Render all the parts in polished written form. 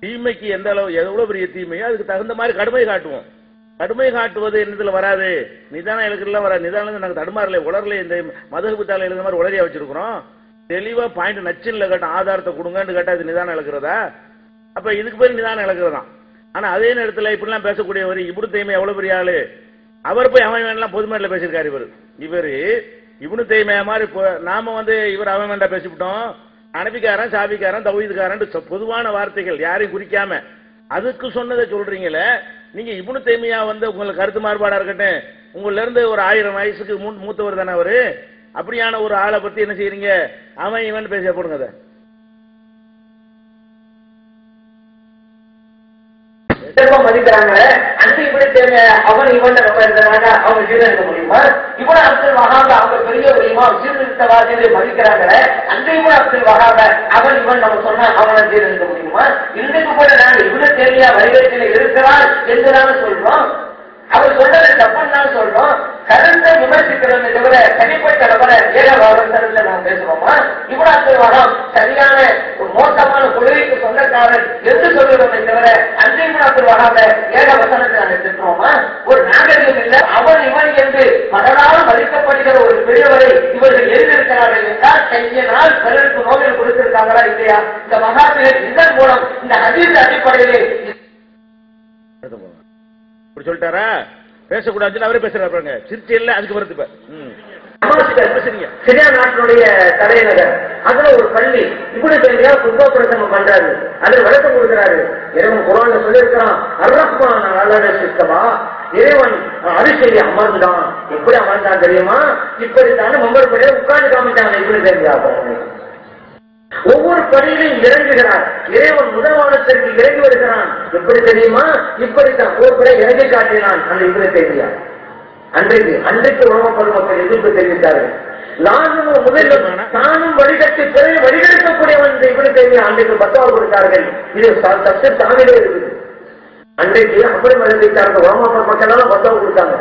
தீமைக்கு எந்த அளவு எவ்வளவு பெரிய தீமையோ அதுக்கு தகுந்த மாதிரி கடுமை காட்டுவோம். கடுமை காட்டுவது என்னதுல வராது, நிதானம் எழுதுலாம் வராது. நிதானம் நாங்கள் தடுமாறல உளரல, இந்த மதகு தாள் எழுதுற மாதிரி உளறியா வச்சிருக்கிறோம். தெளிவா பாயிண்ட் நச்சுல கேட்டோம், ஆதாரத்தை கொடுங்கன்னு கேட்டா இது நிதானம் இழக்கிறதா? அப்ப இதுக்கு பேர் நிதானம் இழக்கிறதான். ஆனா அதே நேரத்தில் இப்படிலாம் பேசக்கூடியவர் இப்னு தைமியா எவ்வளவு பெரிய ஆளு, அவர் போய் அவன் வேண்டாம் பொதுமேட்டில் பேசியிருக்காரு. இவர் இப்னு தைமியா மாதிரி நாம இவர் அவன் வேண்டாம் பேசிவிட்டோம். அனபிக்காரன் சாபிக்காரன் தௌஹீத்காரன் பொதுவான வார்த்தைகள் யாரையும் குறிக்காம அதுக்கு சொன்னதை சொல்றீங்களே. நீங்க இப்னு தைமியா உங்களுக்கு கருத்து மாறுபாடா இருக்கட்டும், உங்கள இருந்து ஒரு 1000 வயசுக்கு மூத்தவர் தானே அவரு. அப்படியான ஒரு ஆளை பத்தி என்ன செய்யறீங்க, அவன் இவன் பேச போடுங்க. மதிக்கிறாங்க அன்று இப்படி அவன் இவன் நம்ம இருக்கிறாங்க, அவங்க சீர்திருத்த முடியுமா? இவன் அப்துல் வஹாப் அவங்க பெரிய ஒரு இமாம் சீர்திருத்தவாதிகளை மதிக்கிறாங்க. அன்றையும் அப்துல் வஹாப் அவன் இவன் நம்ம சொன்னா அவனை சீர்திருத்த முடியுமா? இன்றைக்கு கூட நாங்கள் இவ்வளவு தேவையா வரிவரிசையில் இருக்கிறான் என்றுதான் சொல்றோம். அவர் சொன்னதை தப்புன்னு தான் சொல்றோம். கருத்தை விமர்சிக்கிறதை தவிர தனிப்பட்ட நபரை ஏகவாதத்தில் நாம் பேசுவோமா? இப்னு அப்துல் வஹாப் சரியான மோசமான கொள்கைக்கு சொந்தக்காரன் என்று சொல்லுவதை தவிர அந்த இப்னு அப்துல் வஹாப் ஏக வசனத்தை நாங்கள் திட்டுவோமா? ஒரு நாகரிகம் இல்லை. அவன் இவன் என்று மகனால் மதிக்கப்படுகிற ஒரு பெரியவரை இவர்கள் எழுதியிருக்கிறார்கள் என்றால் கையினால் பிறருக்கு நோயில் கொடுத்திருக்காங்களா இல்லையா? இந்த மகாபிரர் இதன் மூலம் இந்த ஹதீஸ் அடிப்படையிலே சொல்லிட்டாரா? பேசக்கூடாதுன்னு அவரே பேசுறாங்க. சிரிச்சு இல்ல அதுக்கு வருது. சிரியா நாட்டினுடைய தலைநகர் அதுல ஒரு பள்ளி இப்னு தைமியா குத்பா பிரசங்கம் பண்றாரு, அதுல விளக்கம் கொடுக்கிறாரு. இறைவன் குர்ஆன்ல சொல்லியிருக்கிறான், அர்-ரஹ்மான் அலல் இஸ்தவா, இறைவன் அரிசியை அமர்ந்தான். எப்படி அமர்ந்தான் தெரியுமா? இப்படித்தானே மம்பர் படையை உட்கார்ந்து காமிச்சாங்க இப்னு தைமியா. ஒவ்வொரு படியிலும் இறங்குகிறார். இறைவன் முதல் வானத்திற்கு இறங்கி வருகிறான். எப்படி தெரியுமா? இப்படித்தான் ஒரு படை இறங்கி காட்டினான் அந்த இப்னு தைமியா. அன்றைக்கு உலக பொதுமக்கள் எதிர்ப்பு தெரிவித்தார்கள். நானும் முதலில் தானும் வழிகட்டி பிறகு வழிகெடுக்கக்கூடியவன் இந்த இப்னு தைமியா அன்றைக்கு பத்வா கொடுத்தார்கள். இது தப்சீர் தாமிலே இருக்குது. அன்றைக்கு அப்படி மதித்தார்கள். உலக மக்கள் எல்லாம் பத்வா கொடுத்தாங்க.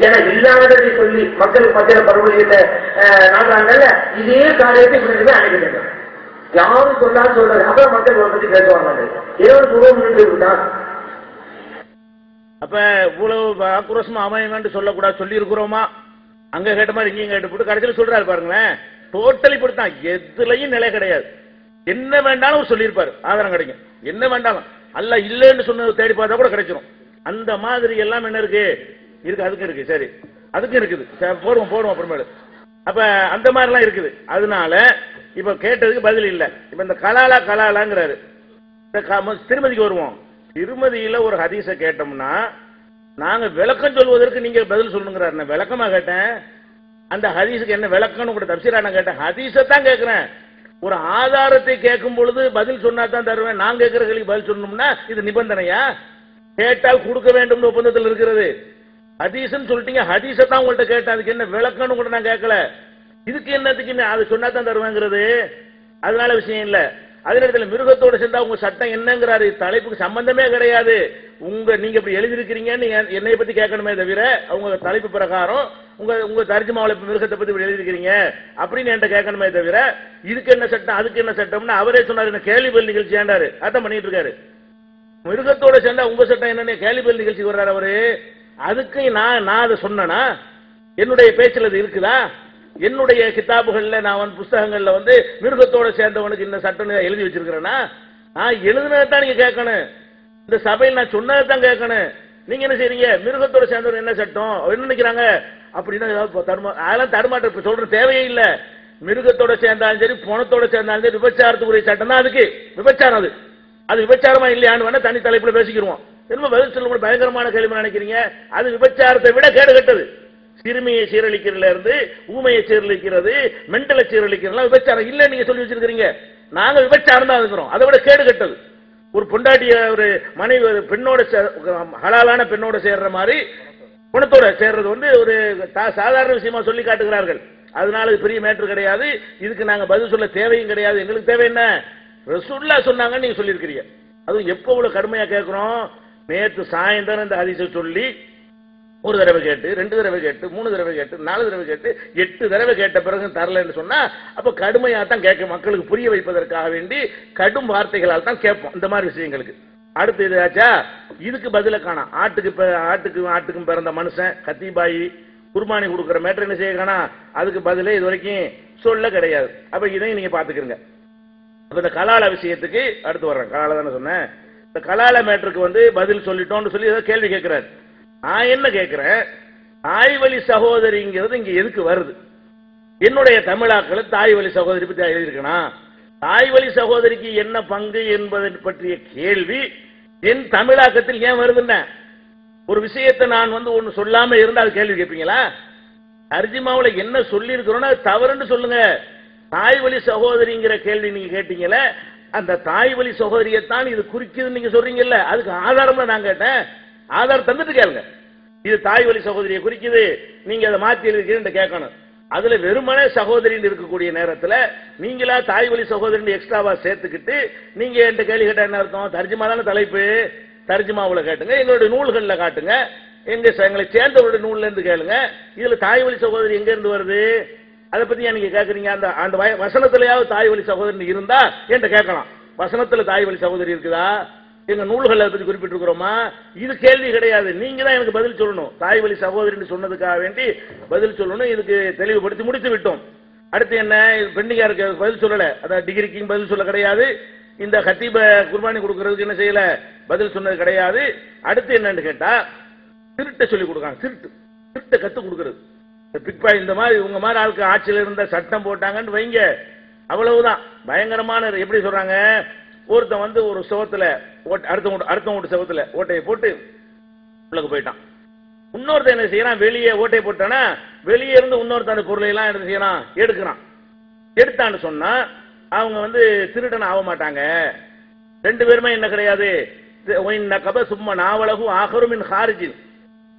ஏன்னா இல்லாததை சொல்லி மக்களுக்கு மத்தியில பரவலியில நாடுறாங்கல்ல, இதே காரியத்தை இப்படி அனுப்பிட்டாங்க. யாரும் சொல்லான்னு சொல்றாரு. அப்புறம் மக்கள் பத்தி பேசுவாங்க. ஏதோ தூரம் நின்று விட்டான். அப்ப இவ்வளவு ஆக்ரோஷமா அமையன்னு சொல்லக்கூடாது சொல்லி இருக்கிறோமா? அங்க கேட்ட மாதிரி இங்கேயும் கேட்டு போட்டு கடைசியில் சொல்றாரு பாருங்களேன். டோட்டலி இப்படித்தான், எதுலையும் நிலை கிடையாது. என்ன வேண்டாலும் சொல்லியிருப்பாரு, ஆதாரம் கிடைக்கும். என்ன வேண்டாலும் அல்ல இல்லைன்னு சொன்னது தேடி பார்த்தா கூட கிடைச்சிடும். அந்த மாதிரி எல்லாம் என்ன இருக்கு இருக்கு, அதுக்கு இருக்கு. சரி, அதுக்கு இருக்குது. போடுவோம் அப்புறமேலு. அப்ப அந்த மாதிரிலாம் இருக்குது. அதனால இப்ப கேட்டதுக்கு பதில் இல்ல. இப்ப இந்த கலாலாங்கிறாரு. திருமதிக்கு வருவோம். திருமதியில ஒரு ஹதீஸ கேட்டோம்னா நாங்க விளக்கம் சொல்வதற்கு நீங்க பதில் சொல்லுங்கிறாரு. நான் விளக்கமா கேட்டேன். அந்த ஹதீஸுக்கு என்ன விளக்கம்னு கூட தப்சீரா நான் கேட்டேன். ஹதீஸத்தான் கேட்கிறேன். ஒரு ஆதாரத்தை கேட்கும் பொழுது பதில் சொன்னா தான் தருவேன். நான் கேட்கிற கேள்விக்கு பதில் சொல்லணும்னா இது நிபந்தனையா? கேட்டால் கொடுக்க வேண்டும் ஒப்பந்தத்தில் இருக்கிறது. ஹதீஸ்ன்னு சொல்லிட்டீங்க, ஹதீஸத்தான் உங்கள்கிட்ட கேட்டேன். அதுக்கு என்ன விளக்கம்னு கூட நான் கேட்கல. இதுக்கு என்னத்துக்கு அது சொன்னா தான் தருவேங்கிறது அதனால விஷயம் இல்ல. அதே நேரத்தில் மிருகத்தோட சேர்ந்தா உங்க சட்டம் என்னங்கிறாரு. தலைப்புக்கு சம்பந்தமே கிடையாது. நீங்க இப்படி எழுதிருக்கிறீங்கன்னு என்னை பத்தி கேட்கணுமே தவிர உங்க தலைப்பு பிரகாரம் உங்க தர்ஜுமாவுல மிருகத்தை பத்தி இப்படி எழுதிருக்கிறீங்க அப்படின்னு என்கிட்ட கேட்கணுமே தவிர இதுக்கு என்ன சட்டம் அதுக்கு என்ன சட்டம்னு அவரே சொன்னாரு. என்ன கேள்வி பதில் நிகழ்ச்சி ஏண்டாரு அதான் பண்ணிட்டு இருக்காரு. மிருகத்தோட சேர்ந்தா உங்க சட்டம் என்னன்னு கேள்வி பதில் நிகழ்ச்சி வர்றாரு அவரு. அதுக்கு நான் அதை சொன்னா என்னுடைய பேச்சில் அது இருக்குதா? என்னுடைய கிதாபுகள்ல நான் புஸ்தகங்கள்ல மிருகத்தோட சேர்ந்தவனுக்கு இந்த சட்டம் எழுதி வச்சிருக்கிறேன்னா நான் எழுதுனதான் நீங்க கேட்கணும். இந்த சபையில் நான் சொன்னதான் கேட்கணும். நீங்க என்ன செய்றீங்க? மிருகத்தோட சேர்ந்தவன் என்ன சட்டம் என்ன நினைக்கிறாங்க அப்படின்னா அதெல்லாம் தடுமாற்ற சொல்ற தேவையே இல்லை. மிருகத்தோட சேர்ந்தாலும் சரி பணத்தோட சேர்ந்தாலும் சரி விபச்சாரத்துக்குரிய சட்டம் தான். அதுக்கு விபச்சாரம் அது விபச்சாரமா இல்லையான்னு வேணா தனி தலைப்புல பேசிக்கிறோம். திரும்ப பதில் சொல்ல பயங்கரமான கேள்வி நினைக்கிறீங்க. அது விபச்சாரத்தை விட கேடு கட்டது. சிறுமியை சீரழிக்கிறதுல இருந்து ஊமையை சீரழிக்கிறது, மென்டலை சீரழிக்கிறதுலாம் விபச்சாரம் இல்ல நீங்க சொல்லி வச்சிருக்கீங்க. நாங்க விபச்சாரம் தான் இருக்கிறோம். அதை விட கேடு கட்டது. ஒரு பொண்டாட்டிய ஒரு மனைவி ஒரு பெண்ணோட ஹலாலான பெண்ணோட சேர்ற மாதிரி குணத்தோட சேர்றது ஒரு சாதாரண விஷயமா சொல்லி காட்டுகிறார்கள். அதனால பெரிய மேட்டர் கிடையாது. இதுக்கு நாங்க பதில் சொல்ல தேவையும் கிடையாது. எங்களுக்கு தேவை என்ன? ரசூலுல்லாஹ் சொன்னாங்கன்னு நீங்க சொல்லியிருக்கிறீங்க. அதுவும் எப்போ இவ்வளவு கடுமையா கேட்கிறோம். நேற்று சாயந்தரம் இந்த ஹதீஸை சொல்லி ஒரு தடவை கேட்டு, 2 தடவை கேட்டு, 3 தடவை கேட்டு, 4 தடவை கேட்டு, 8 தடவை கேட்ட பிறகு தரலன்னு சொன்னா அப்ப கடுமையா தான் கேட்க, மக்களுக்கு புரிய வைப்பதற்காக வேண்டி கடும் வார்த்தைகளால் தான் கேட்போம் இந்த மாதிரி விஷயங்களுக்கு. அடுத்து இதாச்சா, இதுக்கு பதில காணாம். ஆட்டுக்கும் பிறந்த மனுஷன் கத்திபாயி குர்பானி கொடுக்கிற மேட்டர் என்ன செய்ய காணா, அதுக்கு பதிலே இது வரைக்கும் சொல்ல கிடையாது. அப்ப இதையும் நீங்க பாத்துக்கிறீங்க. அப்ப இந்த கலால விஷயத்துக்கு அடுத்து வர்றேன். கலால தானே சொன்னேன். இந்த கலால மேட்டருக்கு பதில் சொல்லிட்டோம்னு சொல்லி ஏதோ கேள்வி கேட்கிறாரு. நான் என்ன கேட்கிறேன், தாய் வழி சகோதரிங்கிறது இங்க எதுக்கு வருது? என்னுடைய தமிழாக்கள் தாய் வழி சகோதரி பத்தி எழுதியிருக்கணும். தாய் வழி சகோதரிக்கு என்ன பங்கு என்பதை பற்றிய கேள்வி என் தமிழாக்கத்தில் ஏன் வருதுன்னா, ஒரு விஷயத்தை நான் ஒன்னு சொல்லாம இருந்தா அது கேள்வி கேட்பீங்களா? தர்ஜிமாவுல என்ன சொல்லி இருக்கிறோம்னா தவறுன்னு சொல்லுங்க. தாய் வழி சகோதரிங்கிற கேள்வி நீங்க கேட்டீங்களே, அந்த தாய் வழி சகோதரியத்தான் இது குறிக்குதுன்னு நீங்க சொல்றீங்கல்ல, அதுக்கு ஆதாரம் நான் கேட்டேன். ஆதாரம் தந்துட்டு கேளுங்க. இது தாய் வழி சகோதரியை குறிக்குது, நீங்க அதை மாத்தி இருக்கிறீங்க கேட்கணும். அதுல வெறுமனே சகோதரின்னு இருக்கக்கூடிய நேரத்தில் நீங்களா தாய் வழி சகோதரின்னு எக்ஸ்ட்ராவா சேர்த்துக்கிட்டு நீங்க என்கிட்ட கேள்வி கேட்டா என்ன அர்த்தம்? தர்ஜிமா தானே தலைப்பு, தர்ஜிமாவுல கேட்டுங்க, எங்களுடைய நூல்கள்ல காட்டுங்க, எங்களை சேர்ந்தவருடைய நூல்ல இருந்து கேளுங்க. இதுல தாய் வழி சகோதரி எங்க இருந்து வருது? அதை பத்தி நீங்க கேட்கறீங்க. அந்த வசனத்திலேயாவது தாய் வழி சகோதரி இருந்தா என்கிட்ட கேட்கலாம். வசனத்துல தாய் வழி சகோதரி இருக்குதா? எங்க நூல்களை பத்தி குறிப்பிட்டிருக்கிறோமா? இது கேள்வி கிடையாது. நீங்க தான் எனக்கு பதில் சொல்லணும். தாய் வழி சகோதரின்னு சொன்னதுக்காக வேண்டி பதில் சொல்லணும். இதுக்கு தெளிவுபடுத்தி முடித்து விட்டோம். அடுத்து என்ன, பெண்டிங்கா இருக்க பதில் சொல்லல. அதான் டிகிரிக்கு பதில் சொல்ல கிடையாது. இந்த கத்தீப குர்பானி கொடுக்கறதுக்கு என்ன செய்யல, பதில் சொன்னது கிடையாது. அடுத்து என்னன்னு கேட்டா, திருட்ட சொல்லி கொடுக்காங்க. திருட்ட கத்து கொடுக்கறது. இந்த மாதிரி உங்க மாதிரி ஆளுக்கு ஆட்சியில் இருந்த சட்டம் போட்டாங்கன்னு வைங்க, அவ்வளவுதான். பயங்கரமான எப்படி சொல்றாங்க, ஒருத்தன் ஒரு சுவத்துல அடுத்த வீட்டு சுவத்துல ஓட்டையை போட்டு உள்ளக்கு போயிட்டான். இன்னொருத்தன் என்ன செய்யறான், வெளியே ஓட்டையை போட்டானா வெளியே இருந்து இன்னொருத்தன் பொருளை எல்லாம் என்ன செய்யறான், எடுத்தான்னு சொன்னா அவங்க திருடன் ஆக மாட்டாங்க. ரெண்டு பேருமே என்ன கிடையாது, சும்மா நாவலகும் ஆகருமின் ஹாரிஜின்.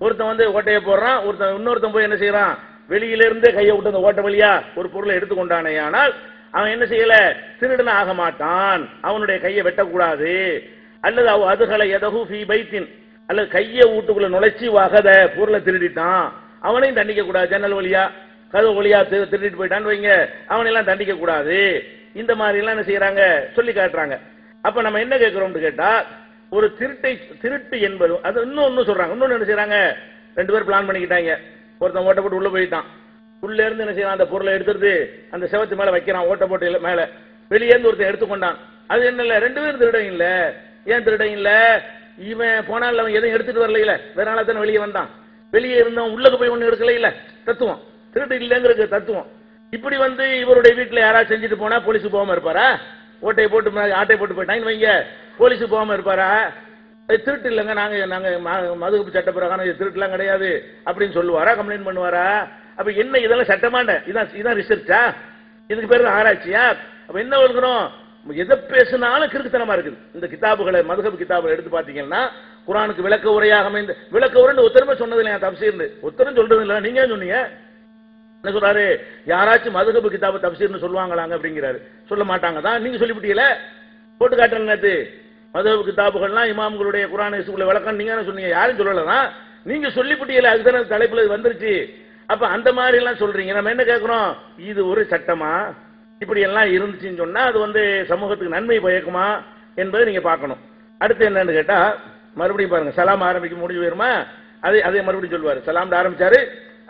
ஒருத்தன் ஓட்டையை போடுறான், இன்னொருத்தன் போய் என்ன செய்யறான், வெளியில இருந்தே கையை விட்டு அந்த ஓட்ட வழியா ஒரு பொருளை எடுத்துக்கொண்டானே, ஆனால் அவன் என்ன செய்யல, திருடன் ஆக மாட்டான். அவனுடைய கையை வெட்டக்கூடாது. அல்லது அதுகளை எதகு ஃபீ பைத்தின், அல்லது கையை வீட்டுக்குள்ள நுழைச்சி வகத பொருளை திருடிட்டான், அவனையும் தண்டிக்க கூடாது. ஜன்னல் வழியா கதவு வழியா திருடிட்டு போயிட்டான்னு வைங்க, அவனெல்லாம் தண்டிக்க கூடாது. இந்த மாதிரி எல்லாம் என்ன செய்யறாங்க சொல்லி காட்டுறாங்க. அப்ப நம்ம என்ன கேட்கிறோம்னு கேட்டா, ஒரு திருட்டு என்பது அது இன்னொன்னு சொல்றாங்க. இன்னொன்னு என்ன செய்யறாங்க, ரெண்டு பேர் பிளான் பண்ணிக்கிட்டாங்க. ஒருத்தன் ஓட்ட போட்டு உள்ள போயிட்டான். உள்ள இருந்து என்ன செய்யறான், அந்த பொருளை எடுத்துட்டு அந்த செவத்து மேல வைக்கிறான், ஓட்ட போட்டு மேல. வெளியே இருந்து ஒருத்தன் எடுத்துக்கொண்டான். அது என்ன இல்ல, ரெண்டு பேரும் திருடம் இல்ல. ஏன் திருடம் இல்ல, இவன் போனால் அவன் எதையும் எடுத்துட்டு வரல, இல்ல வேற நாளா தானே வெளியே வந்தான். வெளியே இருந்தவன் உள்ளக்கு போய் ஒண்ணு எடுக்கல, இல்ல தத்துவம். திருட்டு இல்லைங்கிற தத்துவம். இப்படி இவருடைய வீட்டுல யாராவது செஞ்சுட்டு போனா போலீஸுக்கு போகாம இருப்பாரா? ஓட்டையை போட்டு ஆட்டை போட்டு போயிட்டாங்க வைங்க, போலீஸுக்கு போகாம இருப்பாரா? திருட்டு இல்லைங்க, நாங்க மதுகப்பு சட்ட பிரகாரம் இது திருட்டுலாம் கிடையாது அப்படின்னு சொல்லுவாரா, கம்ப்ளைண்ட் பண்ணுவாரா? அப்ப என்ன இதெல்லாம் சட்டமான இதான் ரிசர்ச்சா? இதுக்கு பேரு ஆராய்ச்சியா? அப்ப என்ன இருக்கணும், எதை பேசினாலும் கிறுக்குத்தனமா இருக்குது. இந்த கிதாபுகளை மதுகப் கிதாபுகளை எடுத்து பாத்தீங்கன்னா, குர்ஆனுக்கு விளக்க உரையாக அமைந்த விளக்க உரைன்னு ஒருத்தருமே சொன்னது இல்லையா, தப்சீர்னு ஒருத்தரும் சொல்றது இல்லை. நீங்க சொன்னீங்க என்ன சொல்றாரு, யாராச்சும் மதுகப் கிதாபு தப்சீர்னு சொல்லுவாங்களாங்க அப்படிங்கிறாரு. சொல்ல மாட்டாங்க தான், நீங்க சொல்லிவிட்டீங்களே, போட்டு காட்டுறது. மதுகப் கிதாபுகள்லாம் இமாம்களுடைய குர்ஆன் ஹதீஸ்ல விளக்கம் நீங்க என்ன சொன்னீங்க, யாரும் சொல்லலாம், நீங்க சொல்லிவிட்டீங்களே, அதுதானே தலைப்புல வந்துருச்சு. அப்ப அந்த மாதிரி எல்லாம் சொல்றீங்க. நம்ம என்ன கேட்கிறோம், இது ஒரு சட்டமா? இப்படி எல்லாம் இருந்துச்சுன்னு சொன்னா அது சமூகத்துக்கு நன்மை பயக்குமா என்பதை நீங்க பார்க்கணும். அடுத்து என்னன்னு கேட்டா, மறுபடியும் பாருங்க, சலாம் ஆரம்பிக்க முடிஞ்சு போயிருமா, அதே மறுபடியும் சொல்லுவாரு. சலாம் ஆரம்பிச்சாரு,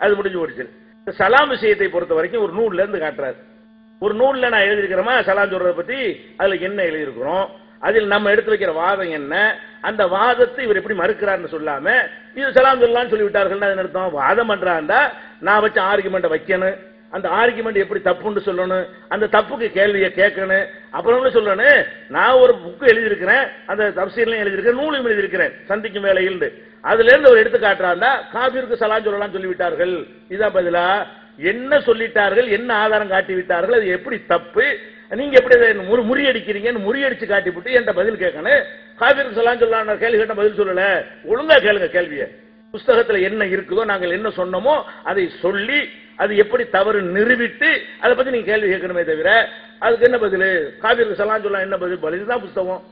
அது முடிஞ்சு போடுச்சு. சலாம் விஷயத்தை பொறுத்த வரைக்கும் ஒரு நூல்ல இருந்து காட்டுறாரு. ஒரு நூல்ல நான் எழுதியிருக்கிறோமா சலாம் சொல்றதை பத்தி, அதுல என்ன எழுதியிருக்கிறோம், அதில் நம்ம எடுத்து வைக்கிற வாதம் என்ன, அந்த வாதத்தை இவர் எப்படி மறுக்கிறார்னு சொல்லாம இது சலாம் சொல்லலாம்னு சொல்லிவிட்டார்கள். அர்த்தம், வாதம் பண்றாண்டா நான் வச்ச ஆர்குமெண்ட்டை வைக்கணும், அந்த ஆர்குமெண்ட் எப்படி தப்புன்னு சொல்லணும், அந்த தப்புக்கு கேள்வியை கேட்கணும். அப்புறம் சொல்லணும், நான் ஒரு புக்கு எழுதியிருக்கிறேன், அந்த தப்சீர்லையும் எழுதியிருக்கிறேன், நூலையும் எழுதியிருக்கிறேன், சந்திக்கும் வேலையில். அதுல இருந்து ஒரு எடுத்து காட்டுறாண்டா காபிருக்கு சலாம் சொல்லலாம் சொல்லிவிட்டார்கள். இதான் பதிலா, என்ன சொல்லிட்டார்கள், என்ன ஆதாரம் காட்டி விட்டார்கள், அது எப்படி தப்பு, நீங்க எப்படி முறியடிக்கிறீங்கன்னு முறியடிச்சு காட்டிவிட்டு என்ற பதில் கேட்கணும். காபிருக்கு சலாம் சொல்லலாம் கேள்வி கேட்ட பதில் சொல்லல, ஒழுங்கா கேளுங்க கேள்வியை. புஸ்தகத்துல என்ன இருக்குதோ, நாங்கள் என்ன சொன்னோமோ அதை சொல்லி, அது எப்படி தவறு நிரூபித்து அதை பத்தி நீங்க கேள்வி கேட்கணுமே தவிர அதுக்கு என்ன பதில், காபிருக்கு சலாம் சொல்லலாம் என்ன பதில்? இதுதான் புஸ்தகம்.